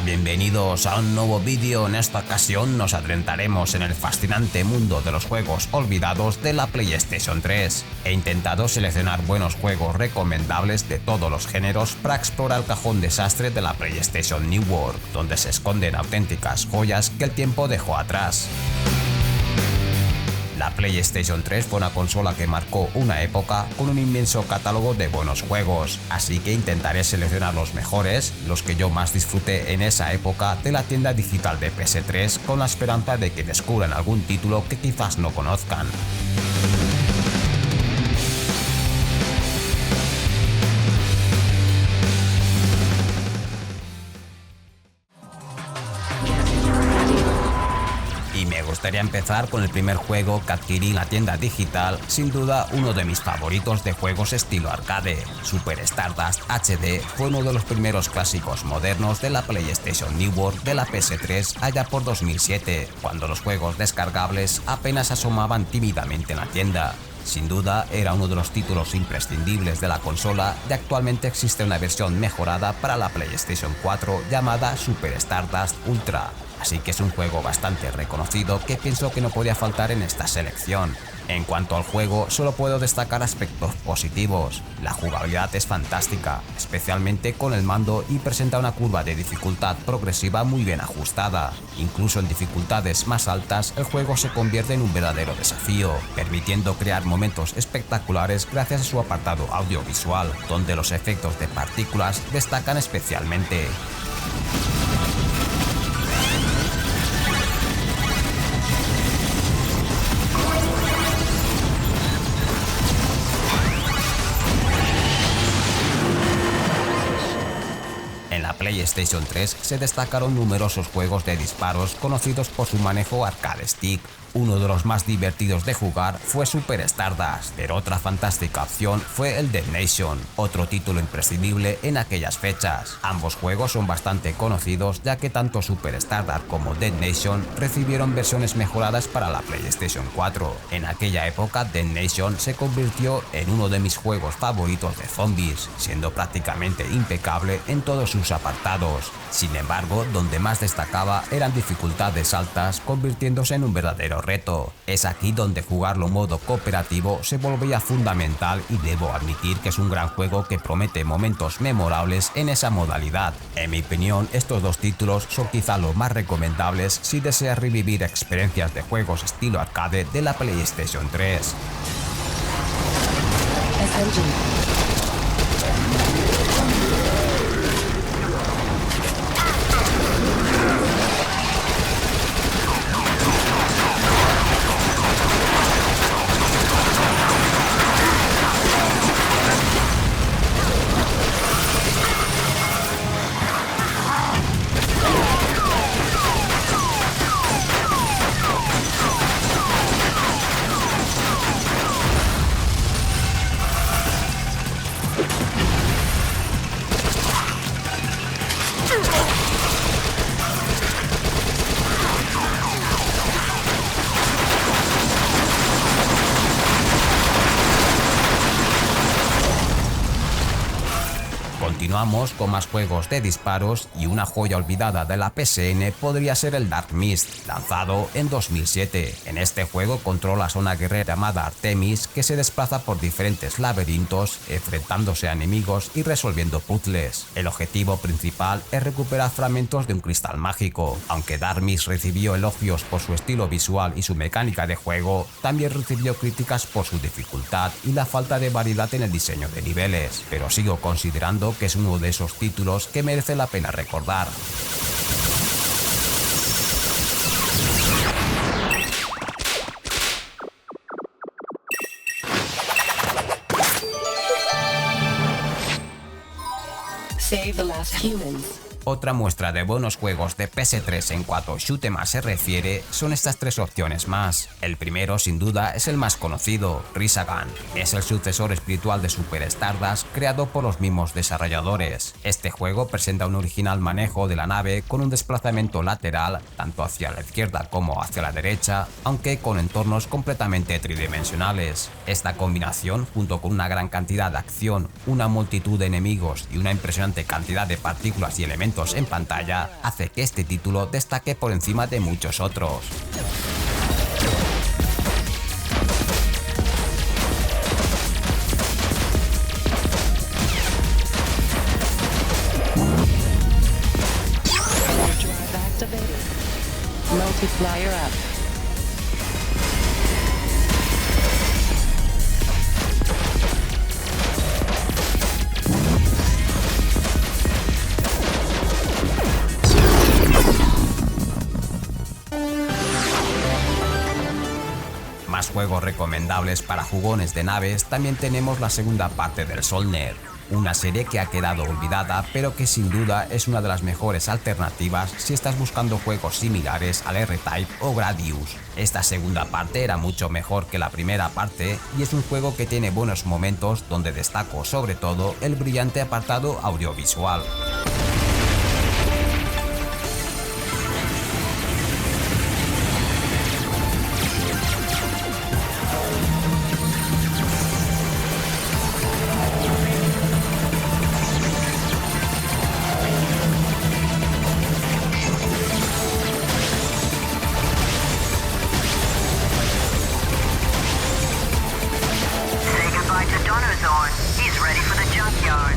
bienvenidos a un nuevo vídeo. En esta ocasión nos adentraremos en el fascinante mundo de los juegos olvidados de la PlayStation 3. He intentado seleccionar buenos juegos recomendables de todos los géneros para explorar el cajón desastre de la PlayStation Network, donde se esconden auténticas joyas que el tiempo dejó atrás. La PlayStation 3 fue una consola que marcó una época con un inmenso catálogo de buenos juegos, así que intentaré seleccionar los mejores, los que yo más disfruté en esa época de la tienda digital de PS3, con la esperanza de que descubran algún título que quizás no conozcan. Y me gustaría empezar con el primer juego que adquirí en la tienda digital, sin duda uno de mis favoritos de juegos estilo arcade. Super Stardust HD fue uno de los primeros clásicos modernos de la PlayStation Network de la PS3 allá por 2007, cuando los juegos descargables apenas asomaban tímidamente en la tienda. Sin duda era uno de los títulos imprescindibles de la consola, y actualmente existe una versión mejorada para la PlayStation 4 llamada Super Stardust Ultra. Así que es un juego bastante reconocido que pienso que no podía faltar en esta selección. En cuanto al juego, solo puedo destacar aspectos positivos. La jugabilidad es fantástica, especialmente con el mando, y presenta una curva de dificultad progresiva muy bien ajustada. Incluso en dificultades más altas, el juego se convierte en un verdadero desafío, permitiendo crear momentos espectaculares gracias a su apartado audiovisual, donde los efectos de partículas destacan especialmente. En la PlayStation 3 se destacaron numerosos juegos de disparos conocidos por su manejo arcade stick. Uno de los más divertidos de jugar fue Super Stardust, pero otra fantástica opción fue el Dead Nation, otro título imprescindible en aquellas fechas. Ambos juegos son bastante conocidos, ya que tanto Super Stardust como Dead Nation recibieron versiones mejoradas para la PlayStation 4. En aquella época, Dead Nation se convirtió en uno de mis juegos favoritos de zombies, siendo prácticamente impecable en todos sus apartados. Sin embargo, donde más destacaba eran dificultades altas, convirtiéndose en un verdadero reto. Es aquí donde jugarlo en modo cooperativo se volvía fundamental, y debo admitir que es un gran juego que promete momentos memorables en esa modalidad. En mi opinión, estos dos títulos son quizá los más recomendables si deseas revivir experiencias de juegos estilo arcade de la PlayStation 3. Continuamos con más juegos de disparos, y una joya olvidada de la PSN podría ser el Dark Mist, lanzado en 2007. En este juego controlas a una guerrera llamada Artemis que se desplaza por diferentes laberintos, enfrentándose a enemigos y resolviendo puzzles. El objetivo principal es recuperar fragmentos de un cristal mágico. Aunque Dark Mist recibió elogios por su estilo visual y su mecánica de juego, también recibió críticas por su dificultad y la falta de variedad en el diseño de niveles, pero sigo considerando que es uno de esos títulos que merece la pena recordar. Save the last humans. Otra muestra de buenos juegos de PS3 en cuanto a shoot 'em up se refiere son estas tres opciones más. El primero, sin duda, es el más conocido, Resogun. Es el sucesor espiritual de Super Stardust, creado por los mismos desarrolladores. Este juego presenta un original manejo de la nave con un desplazamiento lateral tanto hacia la izquierda como hacia la derecha, aunque con entornos completamente tridimensionales. Esta combinación, junto con una gran cantidad de acción, una multitud de enemigos y una impresionante cantidad de partículas y elementos movimientos en pantalla hace que este título destaque por encima de muchos otros. Drive activated. Multiplier up. Más juegos recomendables para jugones de naves, también tenemos la segunda parte del Solner, una serie que ha quedado olvidada pero que sin duda es una de las mejores alternativas si estás buscando juegos similares al R-Type o Gradius. Esta segunda parte era mucho mejor que la primera parte y es un juego que tiene buenos momentos donde destaco sobre todo el brillante apartado audiovisual. He's ready for the junkyard.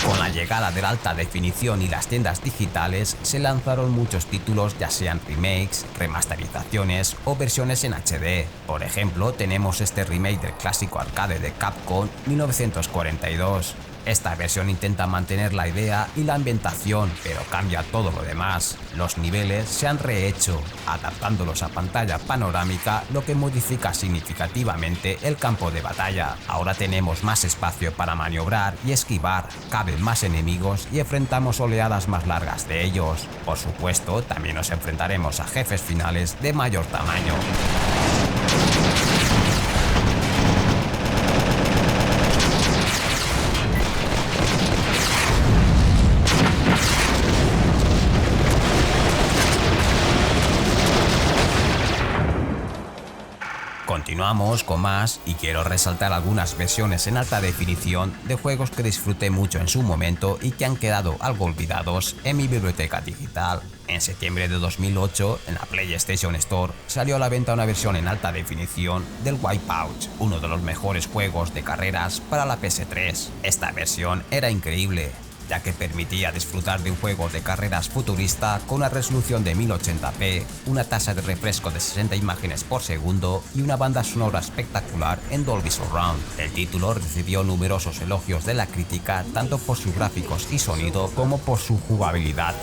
Con la llegada de la alta definición y las tiendas digitales, se lanzaron muchos títulos, ya sean remakes, remasterizaciones o versiones en HD. Por ejemplo, tenemos este remake del clásico arcade de Capcom 1942. Esta versión intenta mantener la idea y la ambientación, pero cambia todo lo demás. Los niveles se han rehecho, adaptándolos a pantalla panorámica, lo que modifica significativamente el campo de batalla. Ahora tenemos más espacio para maniobrar y esquivar, caben más enemigos y enfrentamos oleadas más largas de ellos. Por supuesto, también nos enfrentaremos a jefes finales de mayor tamaño. Continuamos con más y quiero resaltar algunas versiones en alta definición de juegos que disfruté mucho en su momento y que han quedado algo olvidados en mi biblioteca digital. En septiembre de 2008, en la PlayStation Store, salió a la venta una versión en alta definición del Wipeout, uno de los mejores juegos de carreras para la PS3. Esta versión era increíble, ya que permitía disfrutar de un juego de carreras futurista con una resolución de 1080p, una tasa de refresco de 60 imágenes por segundo y una banda sonora espectacular en Dolby Surround. El título recibió numerosos elogios de la crítica tanto por sus gráficos y sonido como por su jugabilidad.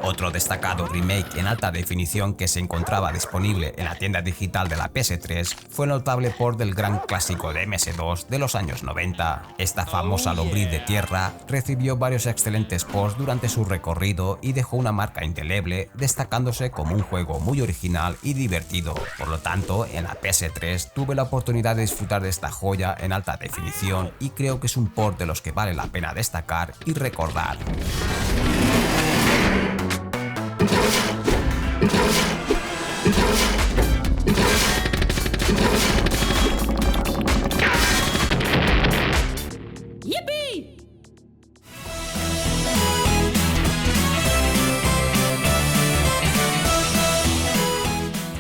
Otro destacado remake en alta definición que se encontraba disponible en la tienda digital de la PS3 fue el notable port del gran clásico de MS2 de los años 90. Esta famosa lombriz de tierra recibió varios excelentes ports durante su recorrido y dejó una marca indeleble, destacándose como un juego muy original y divertido. Por lo tanto, en la PS3 tuve la oportunidad de disfrutar de esta joya en alta definición y creo que es un port de los que vale la pena destacar y recordar.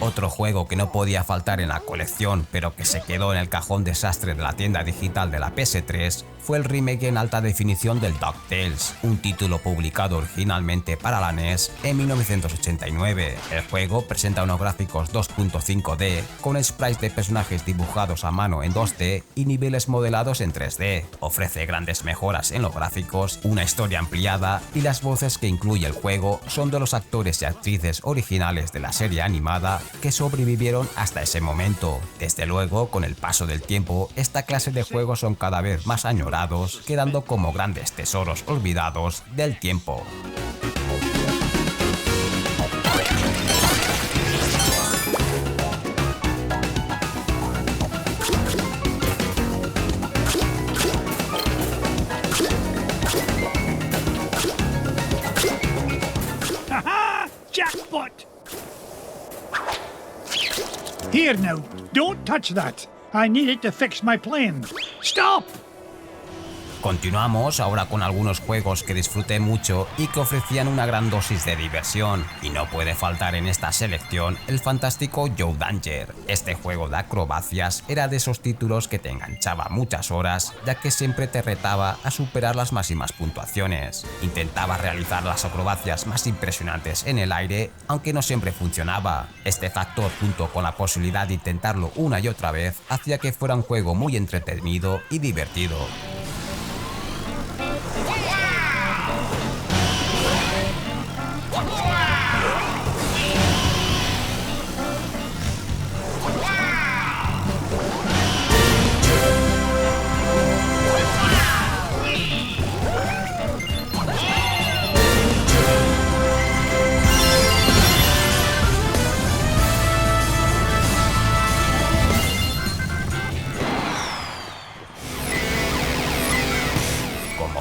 Otro juego que no podía faltar en la colección, pero que se quedó en el cajón desastre de la tienda digital de la PS3, fue el remake en alta definición del DuckTales, un título publicado originalmente para la NES en 1989. El juego presenta unos gráficos 2.5D con sprites de personajes dibujados a mano en 2D y niveles modelados en 3D. Ofrece grandes mejoras en los gráficos, una historia ampliada y las voces que incluye el juego son de los actores y actrices originales de la serie animada que sobrevivieron hasta ese momento. Desde luego, con el paso del tiempo, esta clase de juegos son cada vez más añorados, quedando como grandes tesoros olvidados del tiempo. Jackpot! Here now, don't touch that. I need it to fix my plane. Stop! Continuamos ahora con algunos juegos que disfruté mucho y que ofrecían una gran dosis de diversión, y no puede faltar en esta selección el fantástico Joe Danger. Este juego de acrobacias era de esos títulos que te enganchaba muchas horas, ya que siempre te retaba a superar las máximas puntuaciones. Intentaba realizar las acrobacias más impresionantes en el aire, aunque no siempre funcionaba. Este factor, junto con la posibilidad de intentarlo una y otra vez, hacía que fuera un juego muy entretenido y divertido.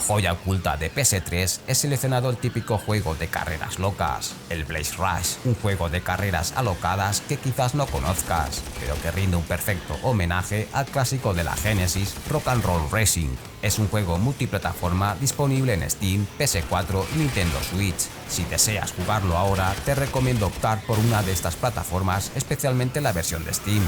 Joya oculta de PS3 he seleccionado el típico juego de carreras locas, el Blaze Rush, un juego de carreras alocadas que quizás no conozcas, pero que rinde un perfecto homenaje al clásico de la Genesis Rock and Roll Racing. Es un juego multiplataforma disponible en Steam, PS4 y Nintendo Switch. Si deseas jugarlo ahora, te recomiendo optar por una de estas plataformas, especialmente la versión de Steam.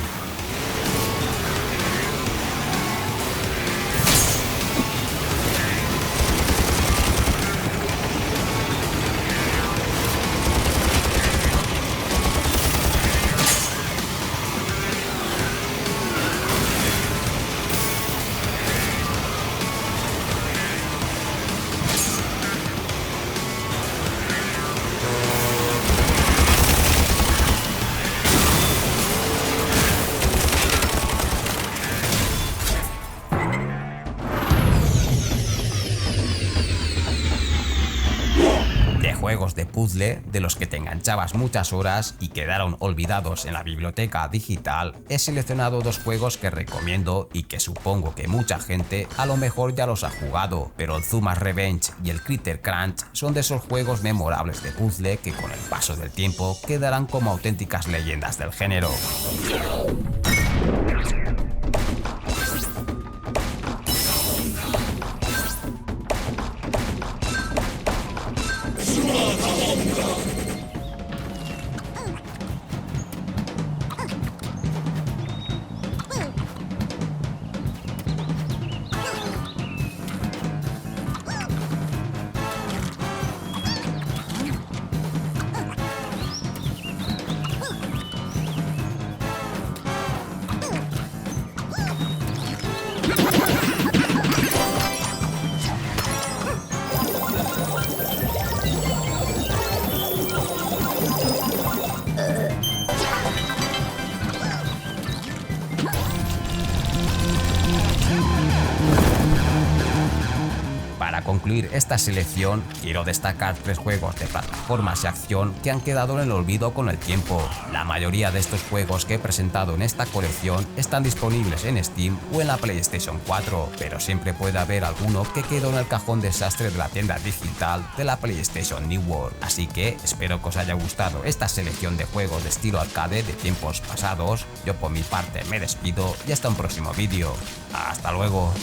Juegos de puzzle de los que te enganchabas muchas horas y quedaron olvidados en la biblioteca digital, he seleccionado dos juegos que recomiendo y que supongo que mucha gente a lo mejor ya los ha jugado, pero el Zuma's Revenge y el Critter Crunch son de esos juegos memorables de puzzle que con el paso del tiempo quedarán como auténticas leyendas del género. Para concluir esta selección, quiero destacar tres juegos de plataformas y acción que han quedado en el olvido con el tiempo. La mayoría de estos juegos que he presentado en esta colección están disponibles en Steam o en la PlayStation 4, pero siempre puede haber alguno que quedó en el cajón desastre de la tienda digital de la PlayStation Network. Así que espero que os haya gustado esta selección de juegos de estilo arcade de tiempos pasados. Yo por mi parte me despido y hasta un próximo vídeo. ¡Hasta luego!